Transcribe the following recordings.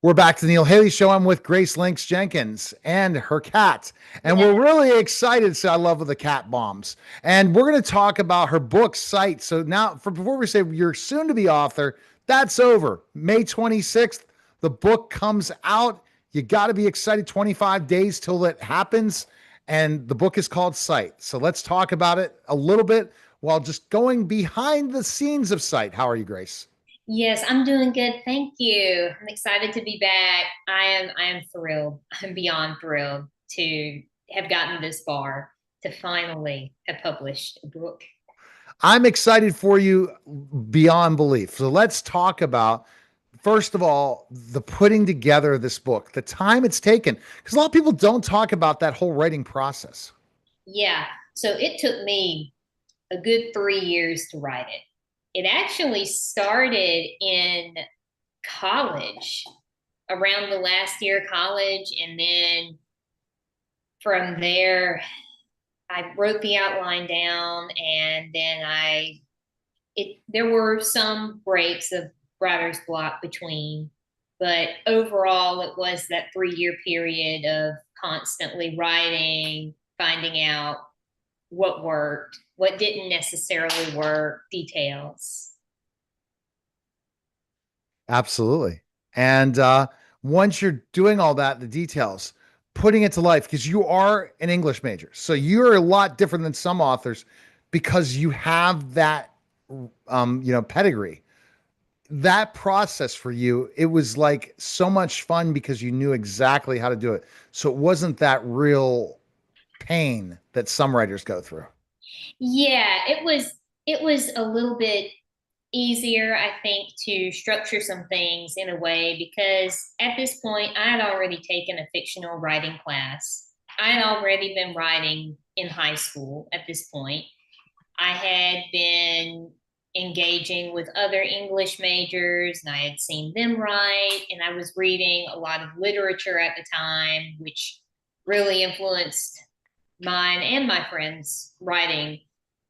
We're back to the Neil Haley Show. I'm with Grace Lynx Jenkins and her cat. And Yeah. we're really excited. So I love the cat bombs. And we're going to talk about her book, Sight. So now, before we say you're soon to be author, that's over. May 26th, the book comes out. You got to be excited. 25 days till it happens. And the book is called Sight. So let's talk about it a little bit while just going behind the scenes of Sight. How are you, Grace? Yes, I'm doing good. Thank you. I'm excited to be back. I am thrilled. I'm beyond thrilled to have gotten this far, to finally have published a book. I'm excited for you beyond belief. So let's talk about, first of all, the putting together of this book, the time it's taken, because a lot of people don't talk about that whole writing process. Yeah. So it took me a good 3 years to write it. It actually started in college, around the last year of college, and then from there I wrote the outline down, and then there were some breaks of writer's block between, but overall it was that 3 year period of constantly writing, finding out what worked, what didn't necessarily work, details. Absolutely. And once you're doing all that, the details, putting it to life, because you are an English major. So you're a lot different than some authors because you have that, pedigree. That process for you, it was like so much fun because you knew exactly how to do it. So it wasn't that real pain that some writers go through. Yeah, it was a little bit easier, I think, to structure some things in a way because at this point I had already taken a fictional writing class. I had already been writing in high school at this point. I had been engaging with other English majors and I had seen them write, and I was reading a lot of literature at the time, which really influenced mine and my friends' writing.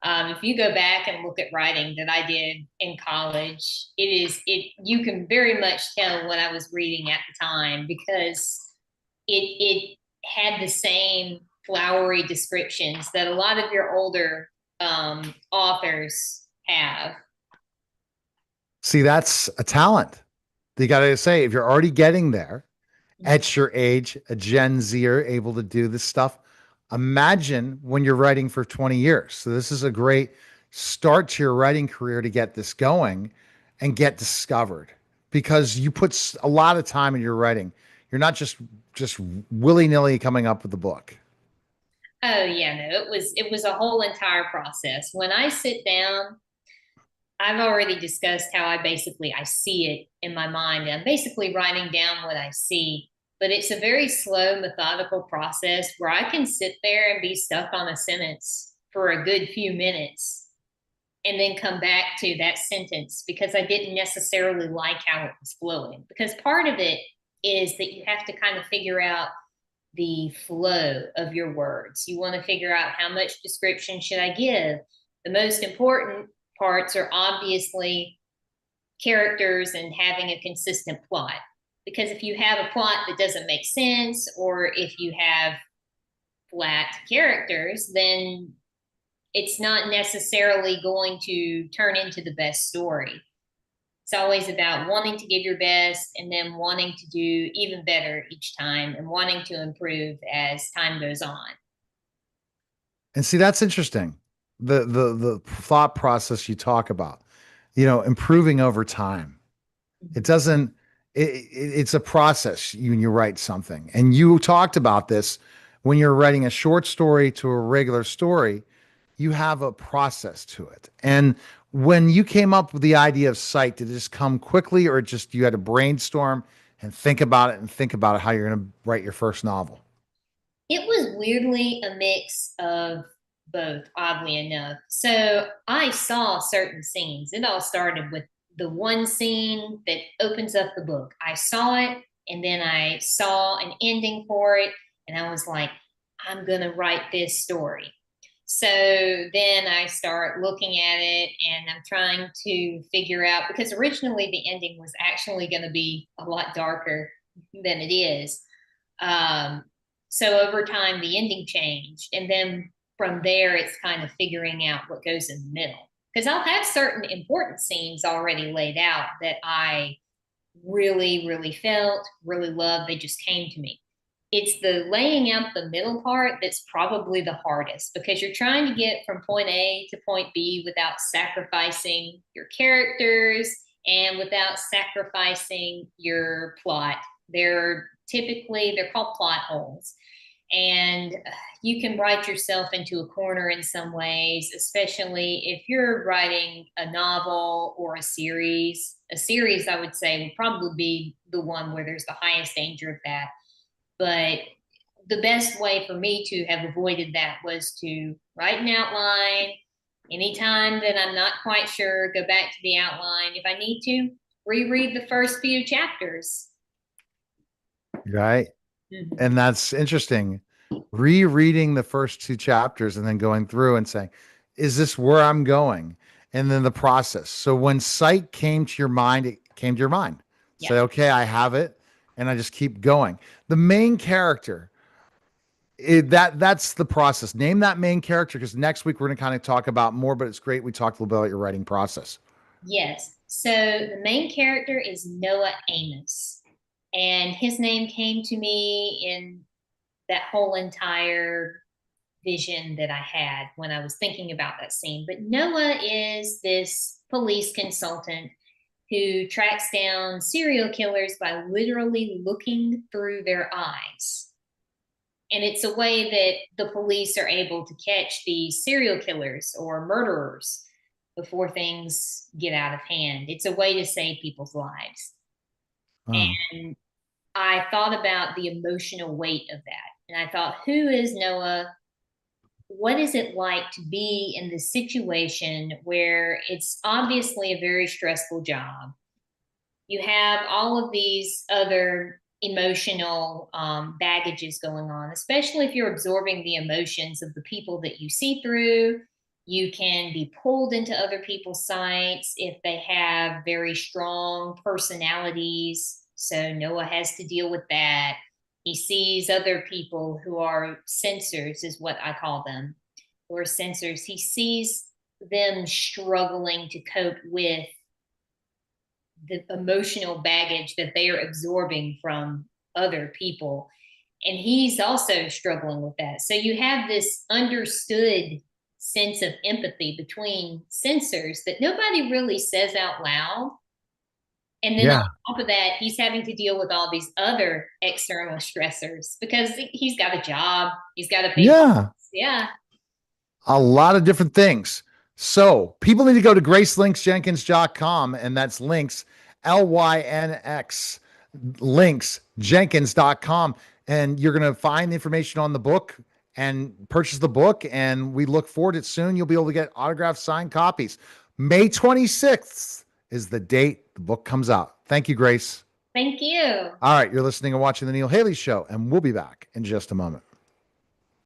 If you go back and look at writing that I did in college, you can very much tell what I was reading at the time because it had the same flowery descriptions that a lot of your older authors have. See, that's a talent. You got to say, if you're already getting there Mhm. at your age, a Gen Zer able to do this stuff, imagine when you're writing for 20 years. So this is a great start to your writing career to get this going and get discovered because you put a lot of time in your writing. You're not just willy-nilly coming up with the book. Oh yeah, no, it was a whole entire process. When I sit down, I've already discussed how I see it in my mind. I'm basically writing down what I see, but it's a very slow, methodical process where I can sit there and be stuck on a sentence for a good few minutes and then come back to that sentence because I didn't necessarily like how it was flowing. Because part of it is that you have to kind of figure out the flow of your words. You want to figure out how much description should I give. The most important parts are obviously characters and having a consistent plot. Because if you have a plot that doesn't make sense, or if you have flat characters, then it's not necessarily going to turn into the best story. It's always about wanting to give your best and then wanting to do even better each time and wanting to improve as time goes on. And see, that's interesting. The thought process you talk about, improving over time. It Mhm. doesn't, it's a process when you write something. And you talked about this when you're writing a short story to a regular story, you have a process to it. And when you came up with the idea of Sight, did it just come quickly or just you had to brainstorm and think about it and think about how you're going to write your first novel? It was weirdly a mix of both, oddly enough. So I saw certain scenes. It all started with the one scene that opens up the book. I saw it, and then I saw an ending for it, and I was like, I'm going to write this story. So then I start looking at it and I'm trying to figure out because originally the ending was actually going to be a lot darker than it is. Um, so over time, the ending changed. And then from there, it's kind of figuring out what goes in the middle. Because I'll have certain important scenes already laid out that I really, really felt, really loved. They just came to me. It's the laying out the middle part that's probably the hardest because you're trying to get from point A to point B without sacrificing your characters and without sacrificing your plot. They're called plot holes. And you can write yourself into a corner in some ways, especially if you're writing a novel or a series. A series, I would say, would probably be the one where there's the highest danger of that. But the best way for me to have avoided that was to write an outline. Anytime that I'm not quite sure, go back to the outline. If I need to, reread the first few chapters. Right. Mhm. And that's interesting. Rereading the first two chapters and then going through and saying, is this where I'm going? And then the process. So when sight came to your mind, it came to your mind. Yeah. Say, okay, I have it. And I just keep going. The main character, that's the process. Name that main character because next week we're going to kind of talk about more, but it's great. We talked a little bit about your writing process. Yes. So the main character is Noah Amos. And his name came to me in that whole entire vision that I had when I was thinking about that scene. But Noah is this police consultant who tracks down serial killers by literally looking through their eyes. And it's a way that the police are able to catch these serial killers or murderers before things get out of hand. It's a way to save people's lives. Oh, And I thought about the emotional weight of that. And I thought, who is Noah? What is it like to be in this situation where it's obviously a very stressful job? You have all of these other emotional baggages going on, especially if you're absorbing the emotions of the people that you see through. You can be pulled into other people's sites if they have very strong personalities. So Noah has to deal with that. He sees other people who are censors, is what I call them, who are censors. He sees them struggling to cope with the emotional baggage that they are absorbing from other people. And he's also struggling with that. So you have this understood sense of empathy between censors that nobody really says out loud. And then on yeah. top of that, he's having to deal with all these other external stressors because he's got a job, he's got to pay bills. Yeah. Yeah. A lot of different things. So people need to go to gracelynxjenkins.com, and that's links, Lynx, linksjenkins.com. And you're going to find the information on the book and purchase the book. And we look forward to it soon. You'll be able to get autographed signed copies. May 26th is the date the book comes out. Thank you, Grace. Thank you. All right. You're listening and watching The Neil Haley Show, and we'll be back in just a moment.